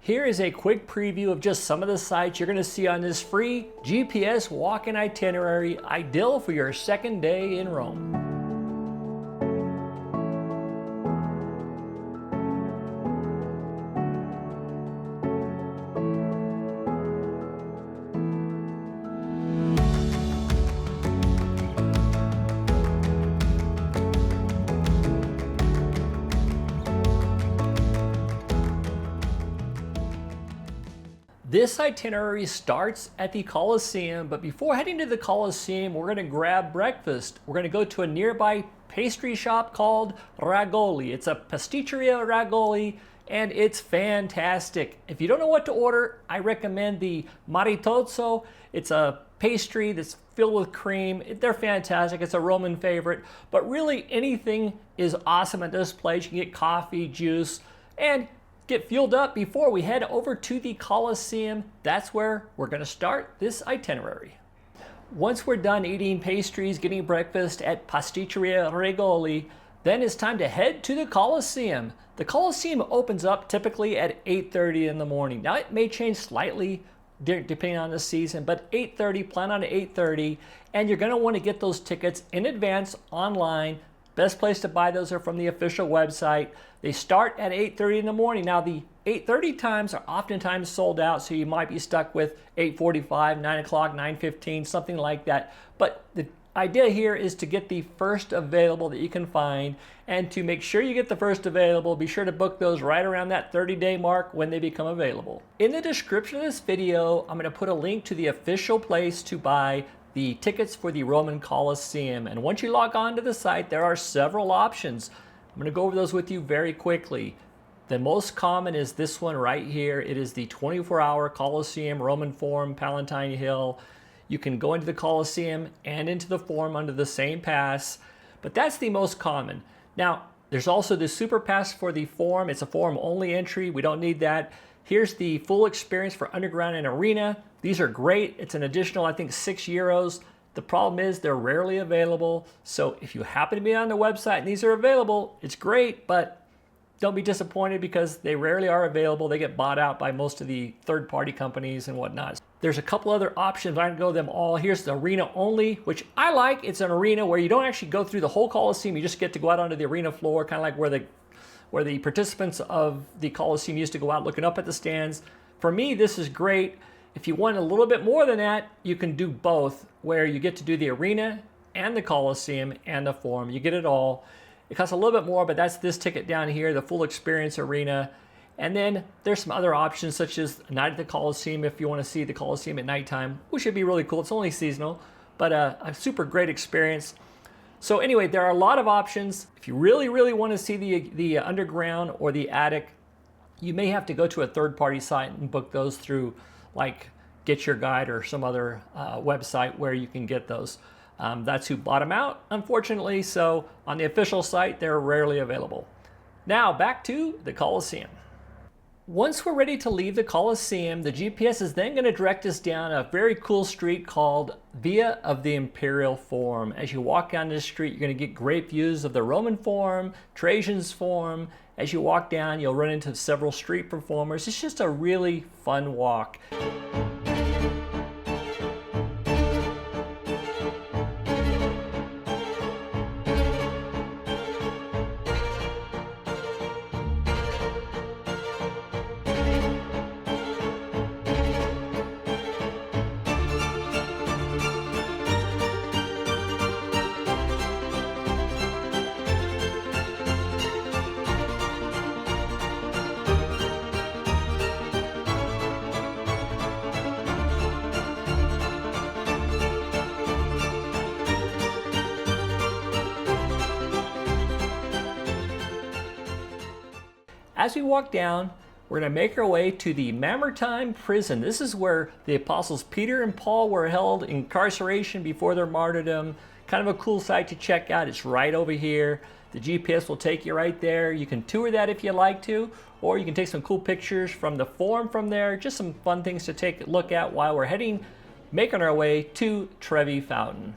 Here is a quick preview of just some of the sites you're going to see on this free GPS walk-in itinerary, ideal for your second day in Rome. This itinerary starts at the Colosseum, but before heading to the Colosseum, we're going to grab breakfast. We're going to go to a nearby pastry shop called Regoli. It's a Pasticeria Regoli, and it's fantastic. If you don't know what to order, I recommend the maritozzo. It's a pastry that's filled with cream. They're fantastic. It's a Roman favorite, but really anything is awesome at this place. You can get coffee, juice, and get fueled up before we head over to the Colosseum. That's where we're going to start this itinerary. Once we're done eating pastries, getting breakfast at Pasticeria Regoli, then it's time to head to the Colosseum. The Colosseum opens up typically at 8:30 in the morning. Now it may change slightly depending on the season, but 8:30, plan on 8:30, and you're going to want to get those tickets in advance online. Best place to buy those are from the official website. They start at 8:30 in the morning. Now the 8:30 times are oftentimes sold out, so you might be stuck with 8:45, 9 o'clock, 9:15, something like that. But the idea here is to get the first available that you can find, and to make sure you get the first available, be sure to book those right around that 30-day mark when they become available. In the description of this video, I'm going to put a link to the official place to buy the tickets for the Roman Colosseum. And once you log on to the site, there are several options. I'm going to go over those with you very quickly. The most common is this one right here. It is the 24-hour Colosseum Roman Forum, Palatine Hill. You can go into the Colosseum and into the Forum under the same pass, but that's the most common. Now, there's also the Super Pass for the Forum. It's a Forum only entry. We don't need that. Here's the full experience for Underground and Arena. These are great. It's an additional, I think, €6. The problem is they're rarely available. So if you happen to be on the website and these are available, it's great, but don't be disappointed because they rarely are available. They get bought out by most of the third-party companies and whatnot. There's a couple other options. I can go them all. Here's the Arena only, which I like. It's an arena where you don't actually go through the whole Colosseum. You just get to go out onto the arena floor, kind of like where the participants of the Colosseum used to go out looking up at the stands. For me, this is great. If you want a little bit more than that, you can do both, where you get to do the arena and the Colosseum and the Forum. You get it all. It costs a little bit more, but that's this ticket down here, the full experience arena. And then there's some other options, such as a night at the Colosseum if you want to see the Colosseum at nighttime, which would be really cool. It's only seasonal, but a super great experience. So anyway, there are a lot of options. If you really, really want to see the underground or the attic, you may have to go to a third-party site and book those through like Get Your Guide or some other website where you can get those. That's who bought them out, unfortunately. So on the official site, they're rarely available. Now back to the Colosseum. Once we're ready to leave the Colosseum, the GPS is then going to direct us down a very cool street called Via of the Imperial Forum. As you walk down this street, you're going to get great views of the Roman Forum, Trajan's Forum. As you walk down, you'll run into several street performers. It's just a really fun walk. As we walk down, we're going to make our way to the Mamertine prison. This is where the apostles Peter and Paul were held in incarceration before their martyrdom. Kind of a cool site to check out. It's right over here. The GPS will take you right there. You can tour that if you like to, or you can take some cool pictures from the Forum from there. Just some fun things to take a look at while we're making our way to Trevi Fountain.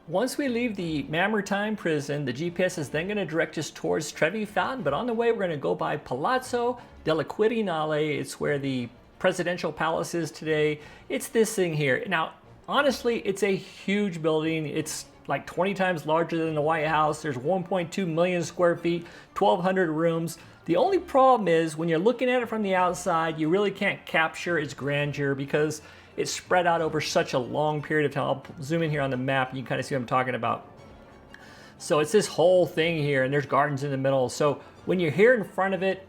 Once we leave the Mamertine prison, the GPS is then going to direct us towards Trevi Fountain, but on the way we're going to go by Palazzo della Quirinale. It's where the presidential palace is today. It's this thing here. Now, honestly, it's a huge building. It's like 20 times larger than the White House. There's 1.2 million square feet, 1,200 rooms. The only problem is when you're looking at it from the outside, you really can't capture its grandeur because it's spread out over such a long period of time. I'll zoom in here on the map and you can kind of see what I'm talking about. So it's this whole thing here and there's gardens in the middle. So when you're here in front of it,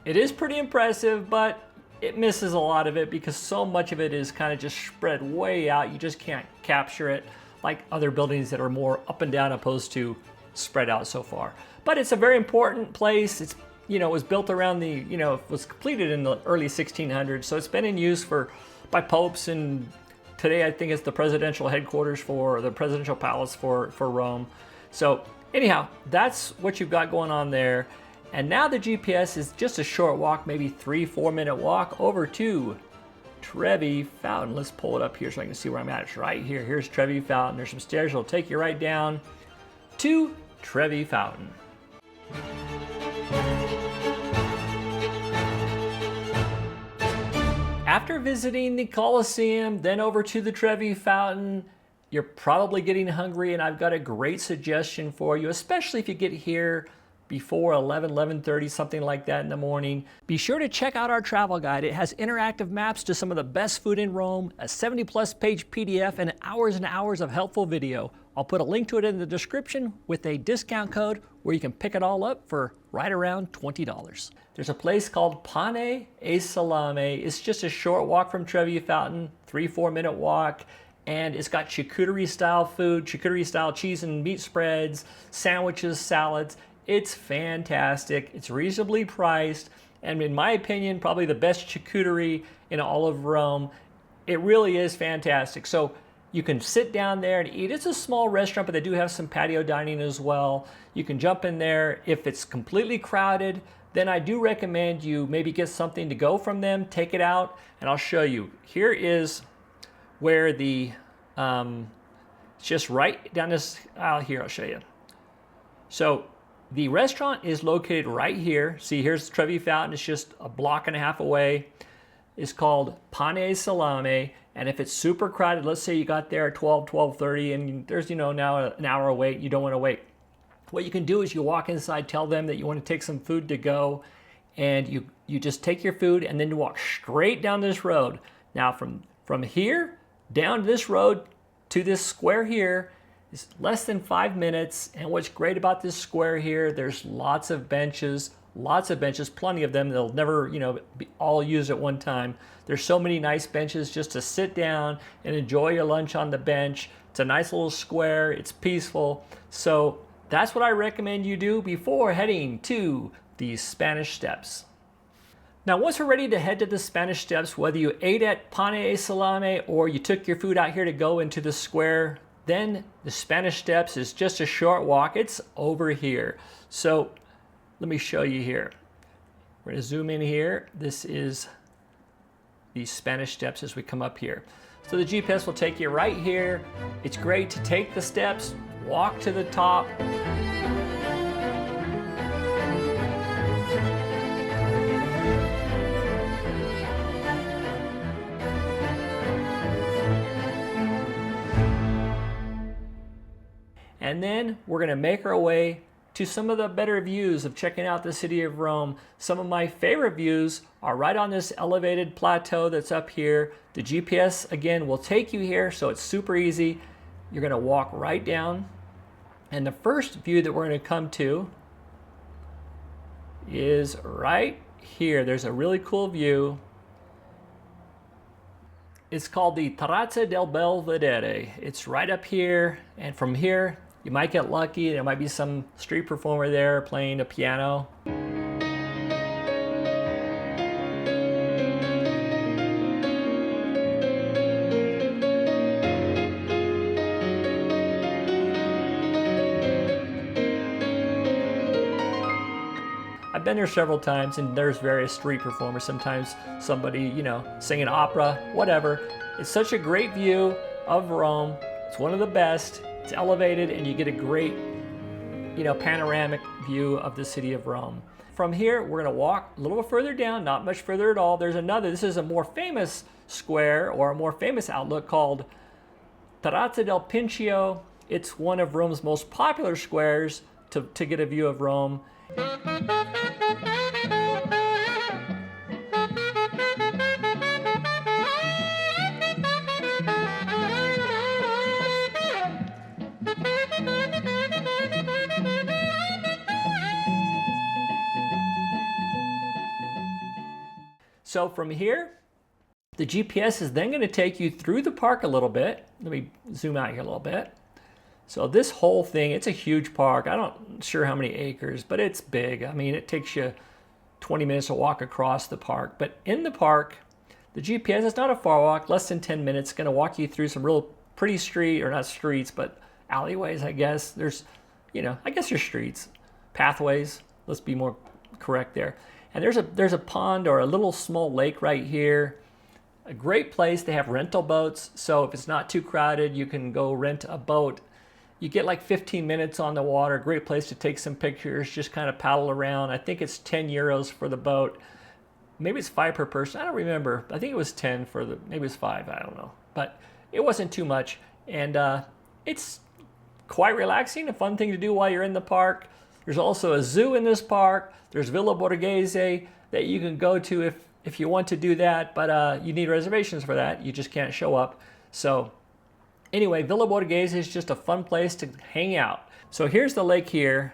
it is pretty impressive, but it misses a lot of it because so much of it is kind of just spread way out. You just can't capture it like other buildings that are more up and down opposed to spread out so far. But it's a very important place. It's, you know, it was built around the, you know, it was completed in the early 1600s. So it's been in use by popes, and today I think it's the presidential headquarters for the presidential palace for Rome. So anyhow, that's what you've got going on there. And now the GPS is just a short walk, maybe 3-4 minute walk over to Trevi Fountain. Let's pull it up here so I can see where I'm at. It's right here. Here's Trevi Fountain. There's some stairs that'll take you right down to Trevi Fountain. After visiting the Colosseum, then over to the Trevi Fountain, you're probably getting hungry, and I've got a great suggestion for you, especially if you get here before 11:30, something like that in the morning. Be sure to check out our travel guide. It has interactive maps to some of the best food in Rome, a 70+ page PDF, and hours of helpful video. I'll put a link to it in the description with a discount code where you can pick it all up for right around $20. There's a place called Pane e Salame. It's just a short walk from Trevi Fountain, 3-4 minute walk, and it's got charcuterie style food, charcuterie style cheese and meat spreads, sandwiches, salads. It's fantastic. It's reasonably priced, and in my opinion, probably the best charcuterie in all of Rome. It really is fantastic. So you can sit down there and eat. It's a small restaurant, but they do have some patio dining as well. You can jump in there. If it's completely crowded, then I do recommend you maybe get something to go from them, take it out, and I'll show you. Here is where the, it's just right down this aisle here, I'll show you. So the restaurant is located right here. See, here's Trevi Fountain. It's just a block and a half away. It's called Pane e Salame. And if it's super crowded, let's say you got there at 12:30, and there's, you know, now an hour wait, you don't want to wait. What you can do is you walk inside, tell them that you want to take some food to go, and you just take your food and then you walk straight down this road. Now from here down this road to this square here is less than 5 minutes. And what's great about this square here, there's lots of benches, plenty of them. They'll never, you know, be all used at one time. There's so many nice benches just to sit down and enjoy your lunch on the bench. It's a nice little square. It's peaceful. So that's what I recommend you do before heading to the Spanish Steps. Now, once we're ready to head to the Spanish Steps, whether you ate at Pane e Salame or you took your food out here to go into the square, then the Spanish Steps is just a short walk. It's over here. So let me show you here. We're going to zoom in here. This is the Spanish Steps as we come up here. So the GPS will take you right here. It's great to take the steps, walk to the top. And then we're going to make our way to some of the better views of checking out the city of Rome. Some of my favorite views are right on this elevated plateau that's up here. The GPS, again, will take you here, so it's super easy. You're going to walk right down. And the first view that we're going to come to is right here. There's a really cool view. It's called the Terrazza del Belvedere. It's right up here, and from here, you might get lucky. There might be some street performer there playing a piano. I've been there several times, and there's various street performers. Sometimes somebody, you know, singing opera, whatever. It's such a great view of Rome. It's one of the best. It's elevated and you get a great, panoramic view of the city of Rome. From here, we're gonna walk a little bit further down, not much further at all. There's another, this is a more famous square or a more famous outlook called Piazza del Pincio. It's one of Rome's most popular squares to get a view of Rome. So from here, the GPS is then going to take you through the park a little bit. Let me zoom out here a little bit. So this whole thing, it's a huge park. I'm not sure how many acres, but it's big. I mean, it takes you 20 minutes to walk across the park. But in the park, the GPS is not a far walk, less than 10 minutes. It's going to walk you through some real pretty not streets, but alleyways, I guess. There's, I guess there's streets, pathways. Let's be more correct there. And there's a pond or a little small lake right here. A great place. They have rental boats. So if it's not too crowded, you can go rent a boat. You get like 15 minutes on the water. Great place to take some pictures, just kind of paddle around. I think it's 10 euros for the boat. Maybe it's 5 per person. I don't remember. I think it was 10 maybe it was 5. I don't know. But it wasn't too much. And it's quite relaxing, a fun thing to do while you're in the park. There's also a zoo in this park. There's Villa Borghese that you can go to if you want to do that, but you need reservations for that. You just can't show up. So anyway, Villa Borghese is just a fun place to hang out. So here's the lake here,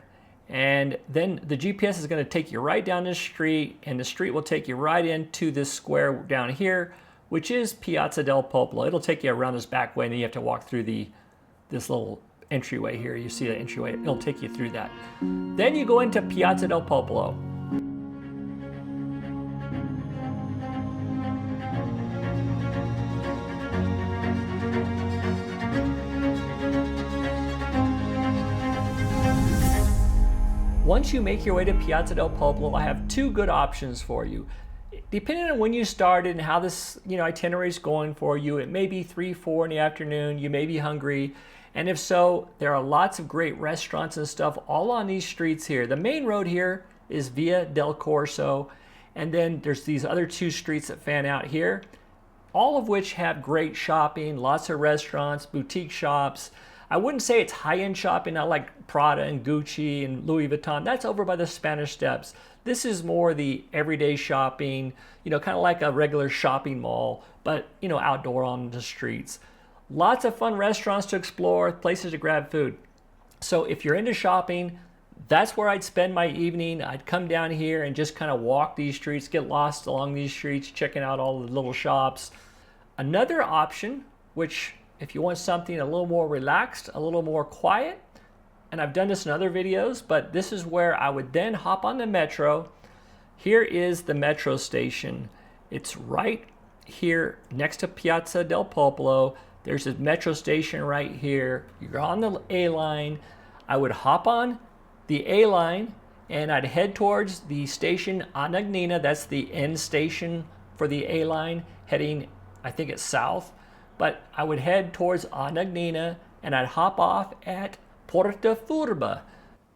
and then the GPS is going to take you right down this street, and the street will take you right into this square down here, which is Piazza del Popolo. It'll take you around this back way, and then you have to walk through this little entryway here. You see the entryway, it'll take you through that. Then you go into Piazza del Popolo. Once you make your way to Piazza del Popolo, I have 2 good options for you. Depending on when you started and how this itinerary is going for you, it may be 3, 4 in the afternoon, you may be hungry. And if so, there are lots of great restaurants and stuff all on these streets here. The main road here is Via del Corso, and then there's these other 2 streets that fan out here, all of which have great shopping, lots of restaurants, boutique shops. I wouldn't say it's high-end shopping, not like Prada and Gucci and Louis Vuitton. That's over by the Spanish Steps. This is more the everyday shopping, kind of like a regular shopping mall, but outdoor on the streets. Lots of fun restaurants to explore, places to grab food. So if you're into shopping, that's where I'd spend my evening. I'd come down here and just kind of walk these streets, get lost along these streets, checking out all the little shops. Another option, which if you want something a little more relaxed, a little more quiet, and I've done this in other videos, but this is where I would then hop on the metro. Here is the metro station. It's right here next to Piazza del Popolo. There's a metro station right here. You're on the A line. I would hop on the A line and I'd head towards the station Anagnina. That's the end station for the A line, heading, I think it's south. But I would head towards Anagnina and I'd hop off at Porta Furba.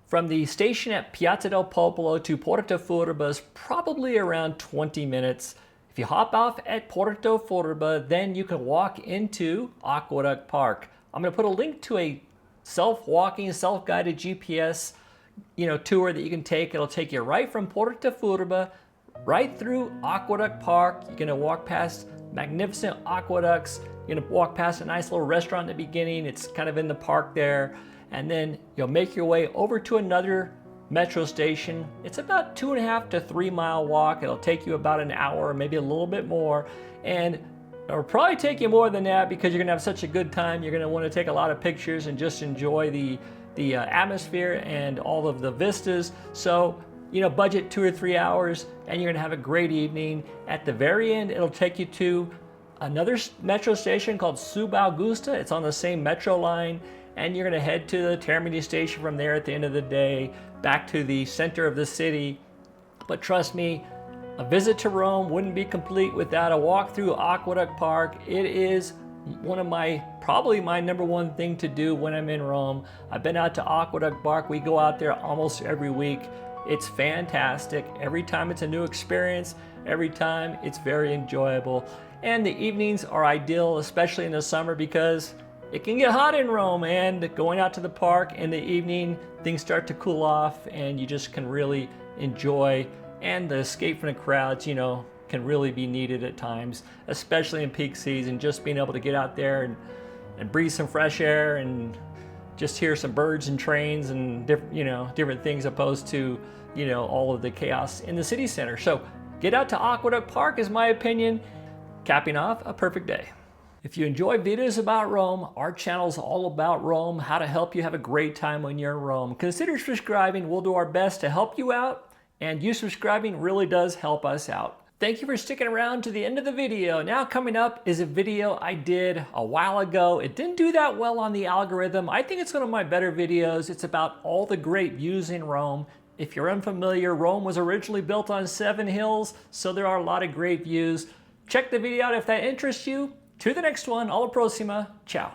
From the station at Piazza del Popolo to Porta Furba is probably around 20 minutes. If you hop off at Porta Furba, then you can walk into Aqueduct Park. I'm going to put a link to a self-walking, self-guided GPS, tour that you can take. It'll take you right from Porta Furba, right through Aqueduct Park. You're going to walk past magnificent aqueducts. You're going to walk past a nice little restaurant in the beginning. It's kind of in the park there. And then you'll make your way over to another metro station. It's about 2.5 to 3 mile walk. It'll take you about an hour, maybe a little bit more. And it'll probably take you more than that because you're gonna have such a good time. You're gonna wanna take a lot of pictures and just enjoy the atmosphere and all of the vistas. So, budget 2 or 3 hours and you're gonna have a great evening. At the very end, it'll take you to another metro station called Subaugusta. It's on the same metro line. And you're gonna head to the Termini station from there at the end of the day, back to the center of the city. But trust me, a visit to Rome wouldn't be complete without a walk through Aqueduct Park. It is one of probably my number one thing to do when I'm in Rome. I've been out to Aqueduct Park. We go out there almost every week. It's fantastic. Every time it's a new experience. Every time it's very enjoyable. And the evenings are ideal, especially in the summer, because it can get hot in Rome, and going out to the park in the evening, things start to cool off and you just can really enjoy, and the escape from the crowds, you know, can really be needed at times, especially in peak season. Just being able to get out there and breathe some fresh air and just hear some birds and trains and different things, opposed to, you know, all of the chaos in the city center. So get out to Aqueduct Park is my opinion. Capping off a perfect day. If you enjoy videos about Rome, our channel is all about Rome, how to help you have a great time when you're in Rome. Consider subscribing. We'll do our best to help you out, and you subscribing really does help us out. Thank you for sticking around to the end of the video. Now coming up is a video I did a while ago. It didn't do that well on the algorithm. I think it's one of my better videos. It's about all the great views in Rome. If you're unfamiliar, Rome was originally built on 7 hills, so there are a lot of great views. Check the video out if that interests you. To the next one. Alla prossima. Ciao.